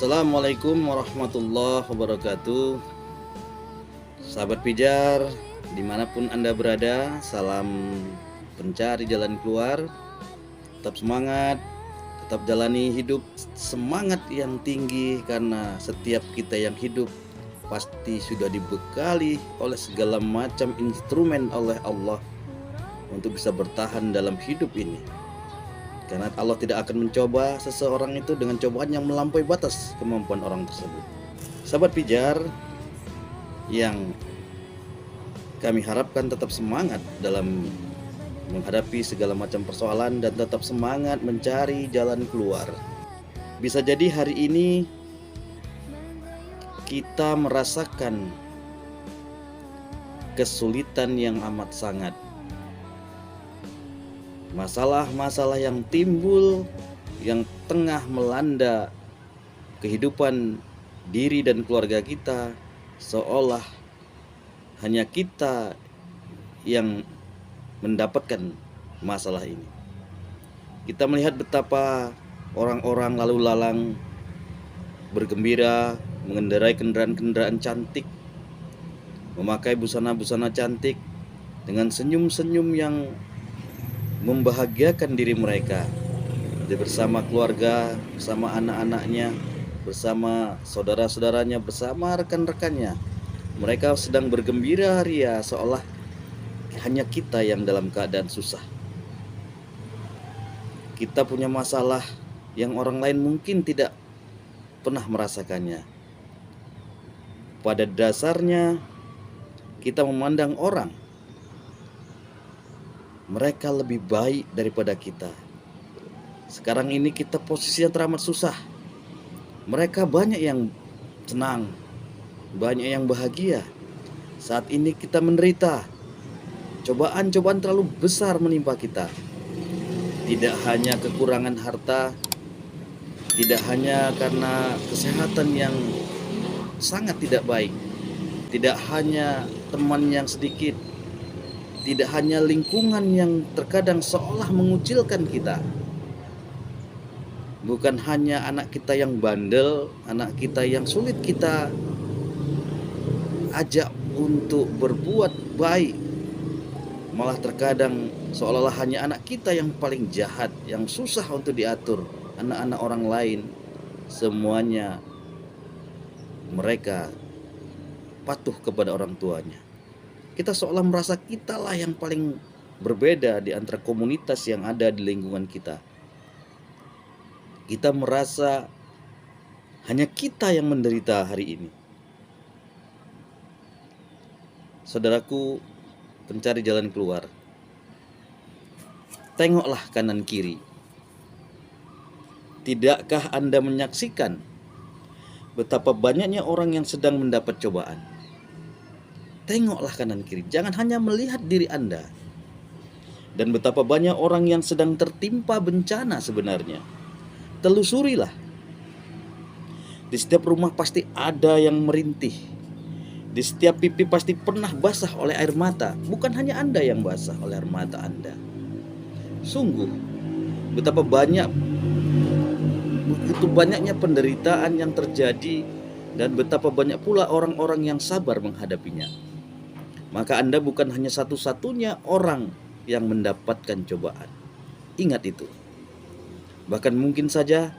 Assalamualaikum warahmatullahi wabarakatuh. Sahabat pijar, dimanapun Anda berada, salam pencari jalan keluar. Tetap semangat, tetap jalani hidup semangat yang tinggi, karena setiap kita yang hidup pasti sudah dibekali oleh segala macam instrumen oleh Allah untuk bisa bertahan dalam hidup ini. Karena Allah tidak akan mencoba seseorang itu dengan cobaan yang melampaui batas kemampuan orang tersebut. Sahabat pijar yang kami harapkan tetap semangat dalam menghadapi segala macam persoalan dan tetap semangat mencari jalan keluar. Bisa jadi hari ini kita merasakan kesulitan yang amat sangat. Masalah-masalah yang timbul, yang tengah melanda kehidupan diri dan keluarga kita, seolah hanya kita yang mendapatkan masalah ini. Kita melihat betapa orang-orang lalu lalang bergembira, mengendarai kendaraan-kendaraan cantik, memakai busana-busana cantik, dengan senyum-senyum yang membahagiakan diri mereka, bersama keluarga, bersama anak-anaknya, bersama saudara-saudaranya, bersama rekan-rekannya. Mereka sedang bergembira ria, seolah hanya kita yang dalam keadaan susah. Kita punya masalah yang orang lain mungkin tidak pernah merasakannya. Pada dasarnya kita memandang orang, mereka lebih baik daripada kita. Sekarang ini kita posisinya teramat susah. Mereka banyak yang senang, banyak yang bahagia. Saat ini kita menderita. Cobaan-cobaan terlalu besar menimpa kita. Tidak hanya kekurangan harta, tidak hanya karena kesehatan yang sangat tidak baik, tidak hanya teman yang sedikit, tidak hanya lingkungan yang terkadang seolah mengucilkan kita. Bukan hanya anak kita yang bandel, anak kita yang sulit kita ajak untuk berbuat baik. Malah terkadang seolah-olah hanya anak kita yang paling jahat, yang susah untuk diatur. Anak-anak orang lain semuanya mereka patuh kepada orang tuanya. Kita seolah merasa kitalah yang paling berbeda di antara komunitas yang ada di lingkungan kita. Kita merasa hanya kita yang menderita hari ini. Saudaraku, pencari jalan keluar, tengoklah kanan kiri. Tidakkah Anda menyaksikan betapa banyaknya orang yang sedang mendapat cobaan? Tengoklah kanan kiri, jangan hanya melihat diri Anda. Dan betapa banyak orang yang sedang tertimpa bencana sebenarnya. Telusurilah. Di setiap rumah pasti ada yang merintih. Di setiap pipi pasti pernah basah oleh air mata. Bukan hanya Anda yang basah oleh air mata Anda. Sungguh, betapa begitu banyaknya penderitaan yang terjadi, dan betapa banyak pula orang-orang yang sabar menghadapinya. Maka Anda bukan hanya satu-satunya orang yang mendapatkan cobaan. Ingat itu. Bahkan mungkin saja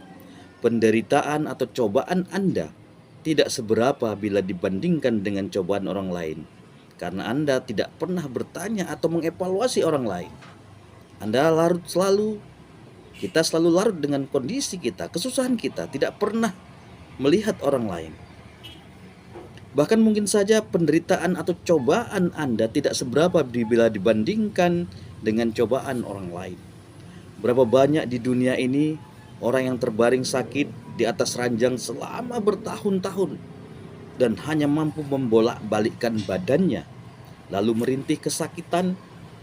penderitaan atau cobaan Anda tidak seberapa bila dibandingkan dengan cobaan orang lain, karena Anda tidak pernah bertanya atau mengevaluasi orang lain. Kita selalu larut dengan kondisi kita, kesusahan kita, tidak pernah melihat orang lain. Bahkan mungkin saja penderitaan atau cobaan Anda tidak seberapa bila dibandingkan dengan cobaan orang lain. Berapa banyak di dunia ini orang yang terbaring sakit di atas ranjang selama bertahun-tahun dan hanya mampu membolak-balikkan badannya, lalu merintih kesakitan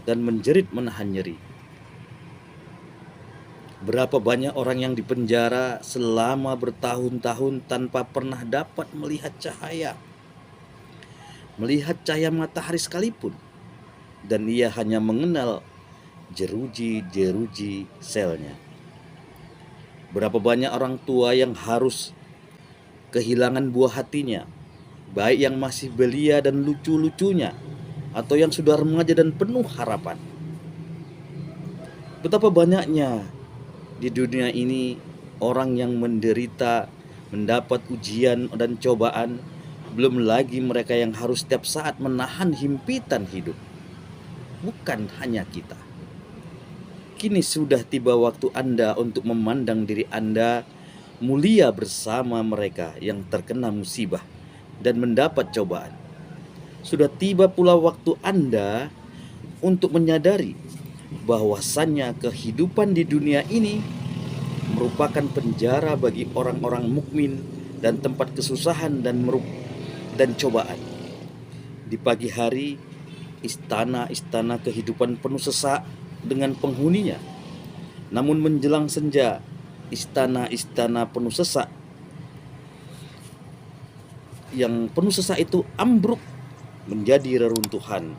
dan menjerit menahan nyeri. Berapa banyak orang yang dipenjara selama bertahun-tahun tanpa pernah dapat melihat cahaya matahari sekalipun, dan ia hanya mengenal jeruji-jeruji selnya. Berapa banyak orang tua yang harus kehilangan buah hatinya, baik yang masih belia dan lucu-lucunya, atau yang sudah remaja dan penuh harapan. Betapa banyaknya di dunia ini orang yang menderita, mendapat ujian dan cobaan, belum lagi mereka yang harus setiap saat menahan himpitan hidup. Bukan hanya kita. Kini sudah tiba waktu Anda untuk memandang diri Anda mulia bersama mereka yang terkena musibah dan mendapat cobaan. Sudah tiba pula waktu Anda untuk menyadari bahwasannya kehidupan di dunia ini merupakan penjara bagi orang-orang mukmin dan tempat kesusahan dan cobaan. Di pagi hari, istana-istana kehidupan penuh sesak dengan penghuninya. Namun menjelang senja, istana-istana penuh sesak itu ambruk menjadi reruntuhan.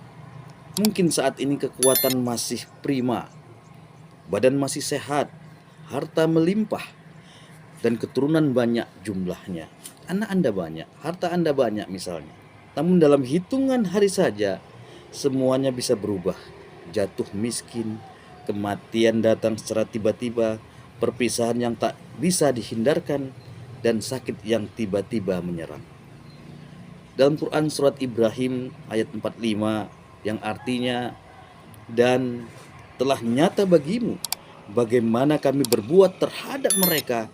Mungkin saat ini kekuatan masih prima, badan masih sehat, harta melimpah, dan keturunan banyak jumlahnya. Anak Anda banyak, harta Anda banyak misalnya. Namun dalam hitungan hari saja, semuanya bisa berubah. Jatuh miskin, kematian datang secara tiba-tiba, perpisahan yang tak bisa dihindarkan, dan sakit yang tiba-tiba menyerang. Dalam Quran surat Ibrahim ayat 45 yang artinya, dan telah nyata bagimu bagaimana kami berbuat terhadap mereka,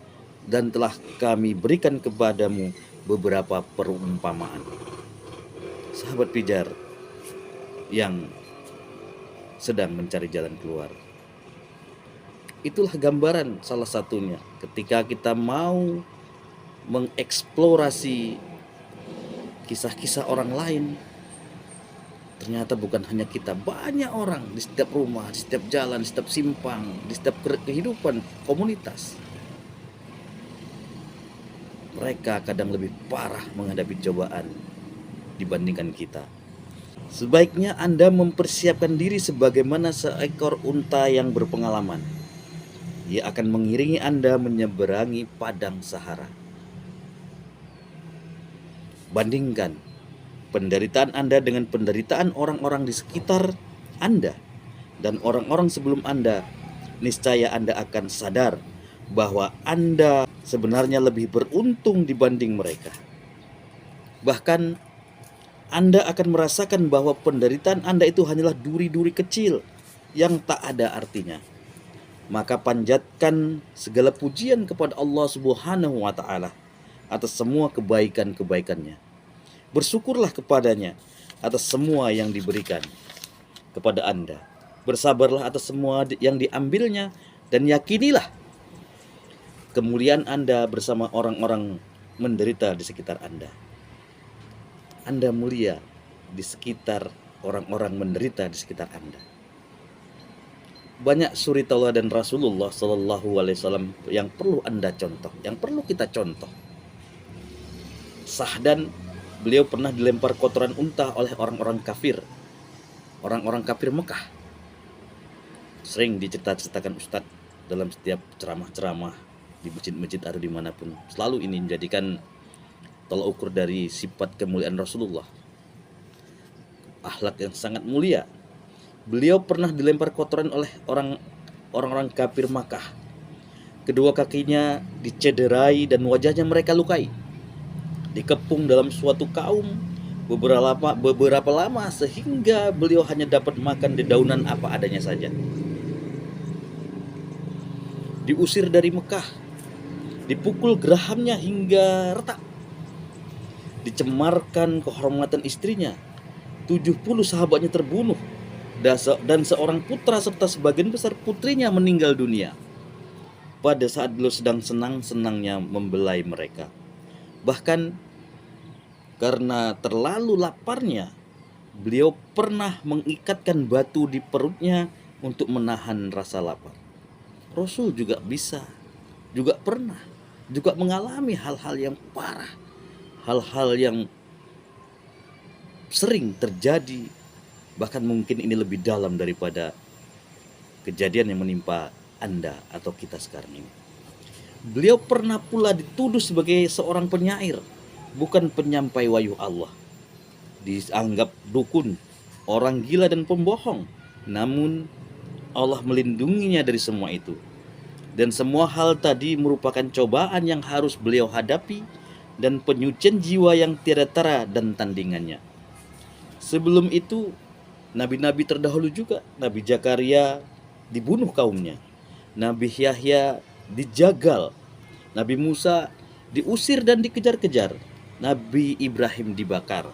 dan telah kami berikan kepadamu beberapa perumpamaan. Sahabat pijar yang sedang mencari jalan keluar, itulah gambaran salah satunya ketika kita mau mengeksplorasi kisah-kisah orang lain. Ternyata bukan hanya kita, banyak orang di setiap rumah, di setiap jalan, di setiap simpang, di setiap kehidupan komunitas. Mereka kadang lebih parah menghadapi cobaan dibandingkan kita. Sebaiknya Anda mempersiapkan diri sebagaimana seekor unta yang berpengalaman. Ia akan mengiringi Anda menyeberangi padang Sahara. Bandingkan penderitaan Anda dengan penderitaan orang-orang di sekitar Anda dan orang-orang sebelum Anda. Niscaya Anda akan sadar bahwa Anda sebenarnya lebih beruntung dibanding mereka. Bahkan Anda akan merasakan bahwa penderitaan Anda itu hanyalah duri-duri kecil yang tak ada artinya. Maka panjatkan segala pujian kepada Allah Subhanahu wa Ta'ala atas semua kebaikan-kebaikannya. Bersyukurlah kepadanya atas semua yang diberikan kepada Anda. Bersabarlah atas semua yang diambilnya, dan yakinilah kemuliaan Anda bersama orang-orang menderita di sekitar Anda. Anda mulia di sekitar orang-orang menderita di sekitar Anda. Banyak suri tauladan Rasulullah Sallallahu Alaihi Wasallam yang perlu Anda contoh, yang perlu kita contoh. Sahdan, beliau pernah dilempar kotoran unta oleh orang-orang kafir Mekah. Sering diceritakan Ustadz dalam setiap ceramah-ceramah di masjid-masjid atau dimanapun. Selalu ini menjadikan tolak ukur dari sifat kemuliaan Rasulullah, akhlak yang sangat mulia. Beliau pernah dilempar kotoran oleh orang-orang kafir Makkah. Kedua kakinya dicederai dan wajahnya mereka lukai. Dikepung dalam suatu kaum beberapa lama sehingga beliau hanya dapat makan dedaunan apa adanya saja. Diusir dari Mekah, dipukul gerahamnya hingga retak. Dicemarkan kehormatan istrinya, 70 sahabatnya terbunuh, dan seorang putra serta sebagian besar putrinya meninggal dunia pada saat beliau sedang senang-senangnya membelai mereka. Bahkan karena terlalu laparnya, beliau pernah mengikatkan batu di perutnya untuk menahan rasa lapar. Rasul juga pernah mengalami hal-hal yang parah, hal-hal yang sering terjadi, bahkan mungkin ini lebih dalam daripada kejadian yang menimpa Anda atau kita sekarang ini. Beliau pernah pula dituduh sebagai seorang penyair, bukan penyampai wahyu Allah. Dianggap dukun, orang gila dan pembohong. Namun Allah melindunginya dari semua itu. Dan semua hal tadi merupakan cobaan yang harus beliau hadapi dan penyucian jiwa yang tiada tara dan tandingannya. Sebelum itu, nabi-nabi terdahulu juga, Nabi Zakaria dibunuh kaumnya, Nabi Yahya dijagal, Nabi Musa diusir dan dikejar-kejar, Nabi Ibrahim dibakar.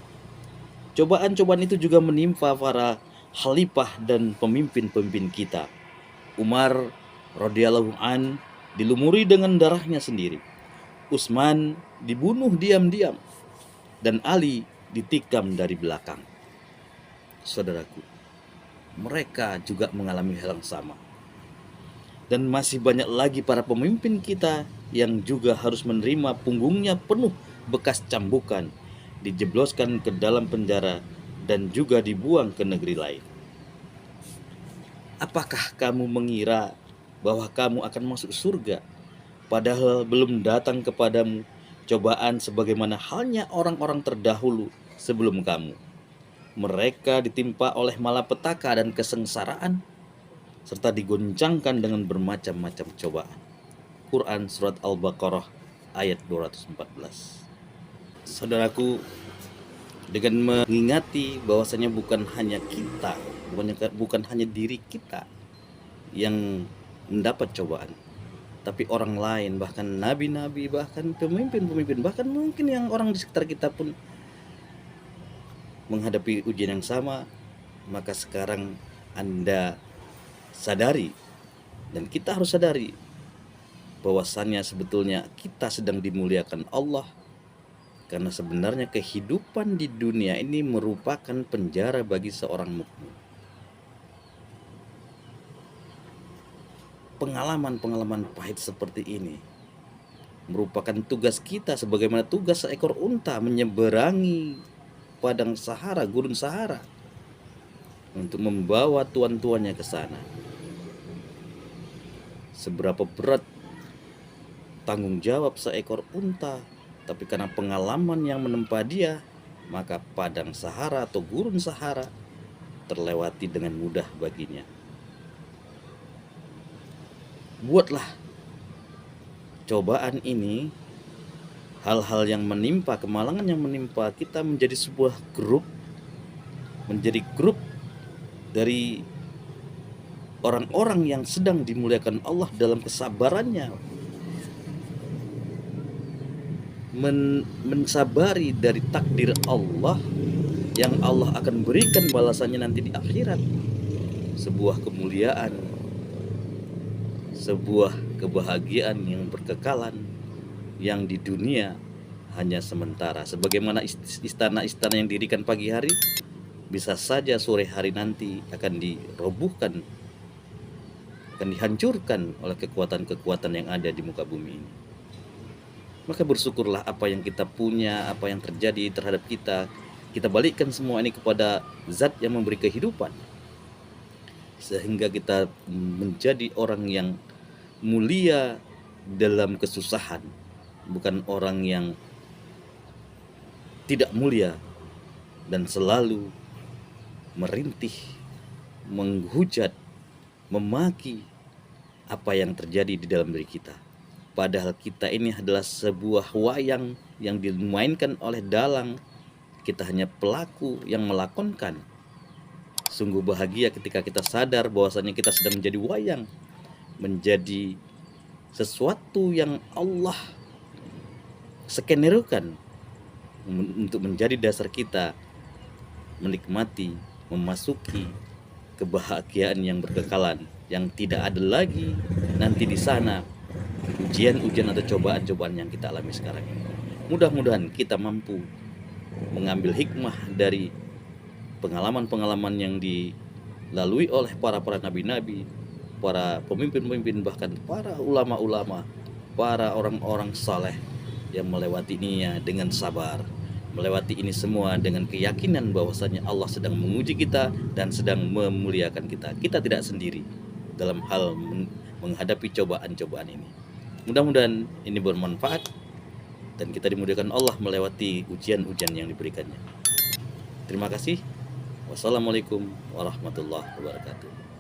Cobaan-cobaan itu juga menimpa para khalifah dan pemimpin-pemimpin kita. Umar radhiyallahu an dilumuri dengan darahnya sendiri. Utsman dibunuh diam-diam dan Ali ditikam dari belakang. Saudaraku, mereka juga mengalami hal yang sama. Dan masih banyak lagi para pemimpin kita yang juga harus menerima punggungnya penuh bekas cambukan, dijebloskan ke dalam penjara dan juga dibuang ke negeri lain. Apakah kamu mengira bahwa kamu akan masuk surga, padahal belum datang kepadamu cobaan sebagaimana halnya orang-orang terdahulu sebelum kamu? Mereka ditimpa oleh malapetaka dan kesengsaraan, serta digoncangkan dengan bermacam-macam cobaan. Quran Surat Al-Baqarah ayat 214. Saudaraku, dengan mengingati bahwasanya bukan hanya kita, bukan hanya diri kita yang mendapat cobaan, tapi orang lain, bahkan nabi-nabi, bahkan pemimpin-pemimpin, bahkan mungkin yang orang di sekitar kita pun menghadapi ujian yang sama. Maka sekarang Anda sadari, dan kita harus sadari, bahwasannya sebetulnya kita sedang dimuliakan Allah, karena sebenarnya kehidupan di dunia ini merupakan penjara bagi seorang mukmin. Pengalaman-pengalaman pahit seperti ini merupakan tugas kita sebagaimana tugas seekor unta menyeberangi padang Sahara, gurun Sahara, untuk membawa tuan-tuannya ke sana. Seberapa berat tanggung jawab seekor unta, tapi karena pengalaman yang menempa dia, maka padang Sahara atau gurun Sahara terlewati dengan mudah baginya. Buatlah cobaan ini, hal-hal yang menimpa, kemalangan yang menimpa kita menjadi sebuah grup, menjadi grup dari orang-orang yang sedang dimuliakan Allah dalam kesabarannya, mensabari dari takdir Allah yang Allah akan berikan balasannya nanti di akhirat. Sebuah kemuliaan, sebuah kebahagiaan yang berkekalan, yang di dunia hanya sementara. Sebagaimana istana-istana yang didirikan pagi hari, bisa saja sore hari nanti akan dirobohkan, akan dihancurkan oleh kekuatan-kekuatan yang ada di muka bumi ini. Maka bersyukurlah apa yang kita punya, apa yang terjadi terhadap kita, kita balikkan semua ini kepada Zat yang memberi kehidupan, sehingga kita menjadi orang yang mulia dalam kesusahan, bukan orang yang tidak mulia dan selalu merintih, menghujat, memaki apa yang terjadi di dalam diri kita. Padahal kita ini adalah sebuah wayang yang dimainkan oleh dalang. Kita hanya pelaku yang melakonkan. Sungguh bahagia ketika kita sadar bahwasanya kita sedang menjadi wayang, menjadi sesuatu yang Allah skenario-kan untuk menjadi dasar kita menikmati, memasuki kebahagiaan yang berkekalan, yang tidak ada lagi nanti di sana ujian-ujian atau cobaan-cobaan yang kita alami sekarang ini. Mudah-mudahan kita mampu mengambil hikmah dari pengalaman-pengalaman yang dilalui oleh para nabi-nabi, para pemimpin-pemimpin, bahkan para ulama-ulama, para orang-orang saleh yang melewatinya dengan sabar, melewati ini semua dengan keyakinan bahwasanya Allah sedang menguji kita dan sedang memuliakan kita. Kita tidak sendiri dalam hal menghadapi cobaan-cobaan ini. Mudah-mudahan ini bermanfaat dan kita dimudahkan Allah melewati ujian-ujian yang diberikannya. Terima kasih. Wassalamualaikum warahmatullahi wabarakatuh.